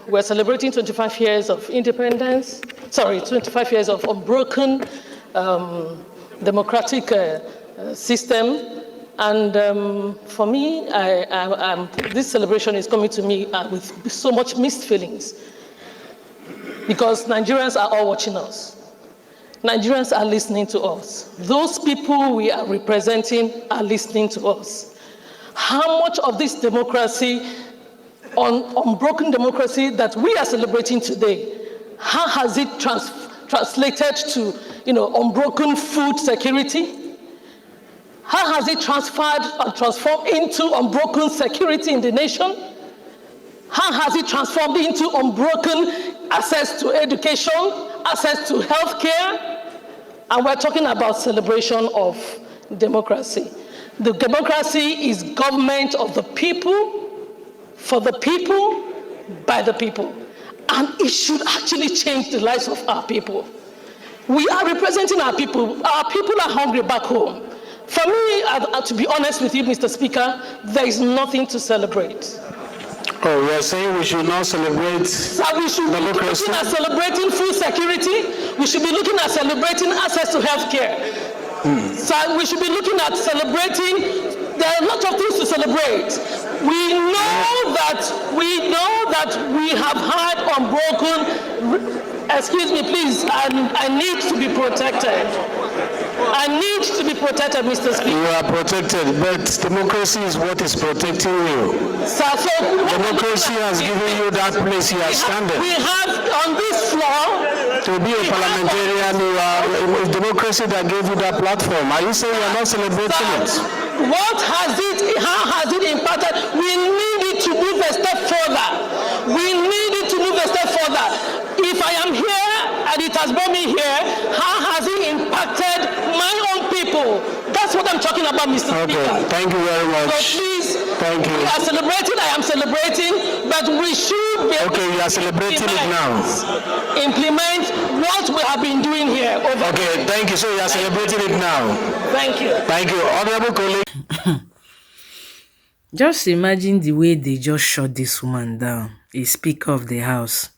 we're celebrating 25 years of independence, 25 years of unbroken democratic system. And for me, this celebration is coming to me with so much mixed feelings, because Nigerians are all watching us. Nigerians are listening to us. Those people we are representing are listening to us. How much of this democracy, unbroken democracy that we are celebrating today, how has it translated to, unbroken food security? How has it transformed into unbroken security in the nation? How has it transformed into unbroken access to education, access to healthcare? And we're talking about celebration of democracy. The democracy is government of the people, for the people, by the people. And it should actually change the lives of our people. We are representing our people. Our people are hungry back home. For me, to be honest with you, Mr. Speaker, there is nothing to celebrate. Oh, you are saying we should not celebrate we should democracy? be looking at celebrating food security. We should be looking at celebrating access to health care. So we should be looking at celebrating. There are a lot of things to celebrate. We know that we have had unbroken. Excuse me, please. I need to be protected. I need to be protected, Mr. Speaker. You are protected, but democracy is what is protecting you. So democracy has given you that place you are standing. We have on this floor. To be a parliamentarian, it's democracy that gave you that platform. Are you saying you are not celebrating it? How has it impacted? We need it to move a step further. We need it to move a step further. If I am here and it has brought me here, how has it impacted my own people? That's what I'm talking about, Mr. Speaker. Okay, thank you very much. So please, thank you. We are celebrating, I am celebrating, but we should be okay, you are celebrating it now. Implement what we have been doing here. Okay, thank you. So you are celebrating it now. Thank you. Thank you. Honorable colleague. Just imagine the way they just shut this woman down, a Speaker of the House.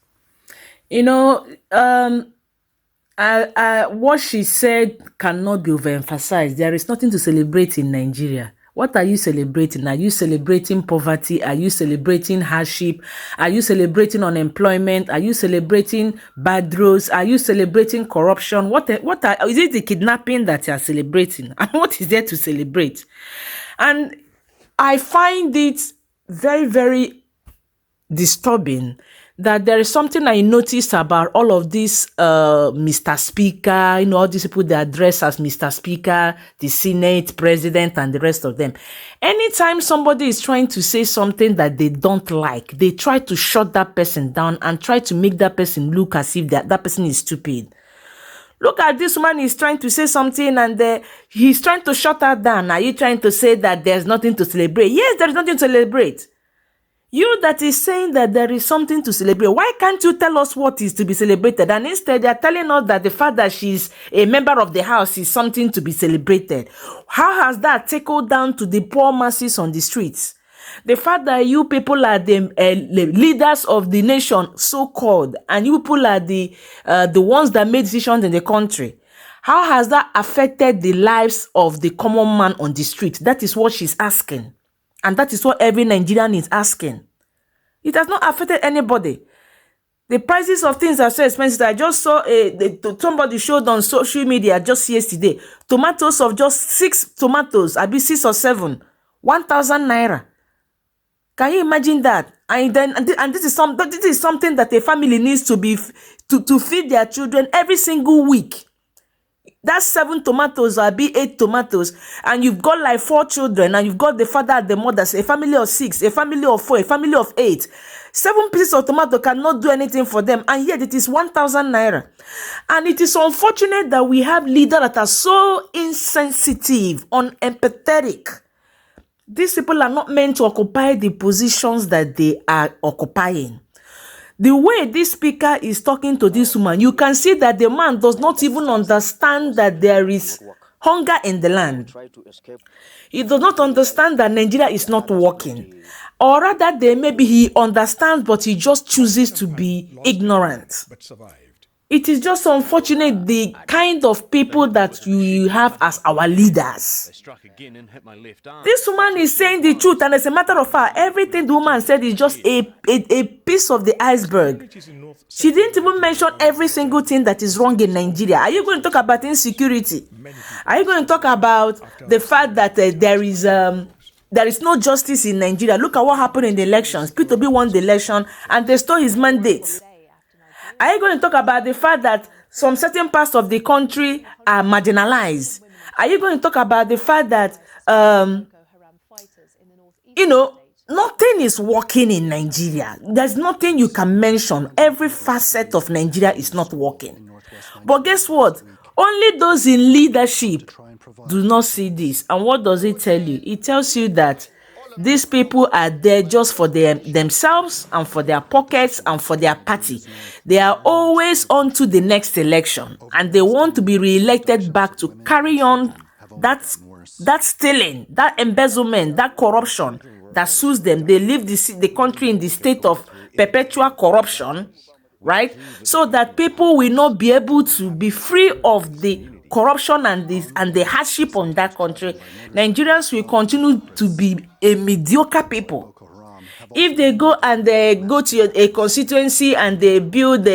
What she said cannot be overemphasized. There is nothing to celebrate in Nigeria. What are you celebrating? Are you celebrating poverty? Are you celebrating hardship? Are you celebrating unemployment? Are you celebrating bad roads? Are you celebrating corruption? Is it the kidnapping that you are celebrating? And what is there to celebrate? And I find it very, very disturbing that there is something I noticed about all of this Mr. Speaker, all these people they address as Mr. Speaker, the Senate, President, and the rest of them. Anytime somebody is trying to say something that they don't like, they try to shut that person down and try to make that person look as if that person is stupid. Look at this man, he's trying to say something and he's trying to shut her down. Are you trying to say that there's nothing to celebrate? Yes, there is nothing to celebrate. You that is saying that there is something to celebrate, why can't you tell us what is to be celebrated? And instead, they are telling us that the fact that she's a member of the House is something to be celebrated. How has that trickled down to the poor masses on the streets? The fact that you people are the leaders of the nation, so-called, and you people are the ones that made decisions in the country. How has that affected the lives of the common man on the street? That is what she's asking. And that is what every Nigerian is asking. It has not affected anybody. The prices of things are so expensive. I just saw somebody showed on social media just yesterday. Tomatoes of just 6 tomatoes, I be 6 or 7, 1,000 naira. Can you imagine that? And this is something that a family needs to feed their children every single week. That's 7 tomatoes or be 8 tomatoes, and you've got like 4 children, and you've got the father and the mother, a family of 6, a family of 4, a family of 8. 7 pieces of tomato cannot do anything for them, and yet it is 1,000 naira. And it is unfortunate that we have leaders that are so insensitive, unempathetic. These people are not meant to occupy the positions that they are occupying. The way this speaker is talking to this woman, you can see that the man does not even understand that there is hunger in the land. He does not understand that Nigeria is not working. or rather maybe he understands, but he just chooses to be ignorant. It is just unfortunate the kind of people that you have as our leaders. This woman is saying the truth, and as a matter of fact, everything the woman said is just a piece of the iceberg. She didn't even mention every single thing that is wrong in Nigeria. Are you going to talk about insecurity? Are you going to talk about the fact that there is no justice in Nigeria? Look at what happened in the elections. P2B won the election and they stole his mandate. Are you going to talk about the fact that some certain parts of the country are marginalized? Are you going to talk about the fact that, nothing is working in Nigeria? There's nothing you can mention. Every facet of Nigeria is not working. But guess what? Only those in leadership do not see this. And what does it tell you? It tells you that these people are there just for themselves and for their pockets and for their party. They are always on to the next election, and they want to be re-elected back to carry on that stealing, that embezzlement, that corruption that suits them. They leave the country in the state of perpetual corruption, right? So that people will not be able to be free of the corruption and the hardship on that country. Nigerians will continue to be a mediocre people. If they go and they go to a constituency and they build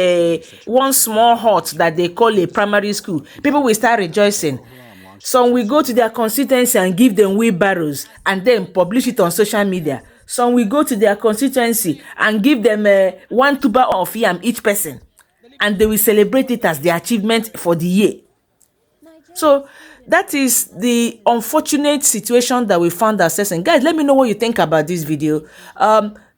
one small hut that they call a primary school, people will start rejoicing. Some will go to their constituency and give them wheelbarrows and then publish it on social media. Some will go to their constituency and give them 1 tuber of yam each person, and they will celebrate it as the achievement for the year. So that is the unfortunate situation that we found ourselves in. Guys, let me know what you think about this video.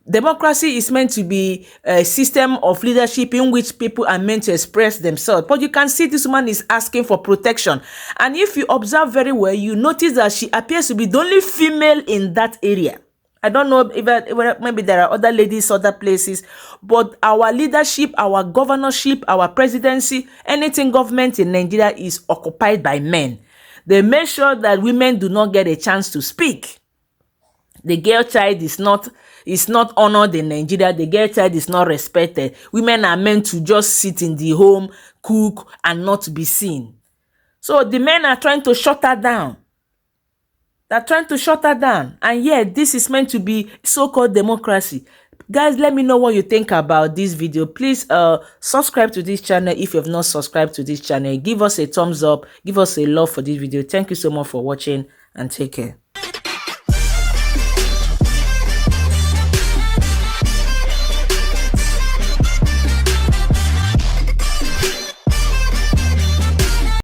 Democracy is meant to be a system of leadership in which people are meant to express themselves. But you can see this woman is asking for protection. And if you observe very well, you notice that she appears to be the only female in that area. I don't know if maybe there are other ladies, other places, but our leadership, our governorship, our presidency, anything government in Nigeria is occupied by men. They make sure that women do not get a chance to speak. The girl child is not honored in Nigeria. The girl child is not respected. Women are meant to just sit in the home, cook, and not be seen. So the men are trying to shut her down. They're trying to shut her down. And yet, this is meant to be so-called democracy. Guys, let me know what you think about this video. Please subscribe to this channel if you have not subscribed to this channel. Give us a thumbs up. Give us a love for this video. Thank you so much for watching, and take care.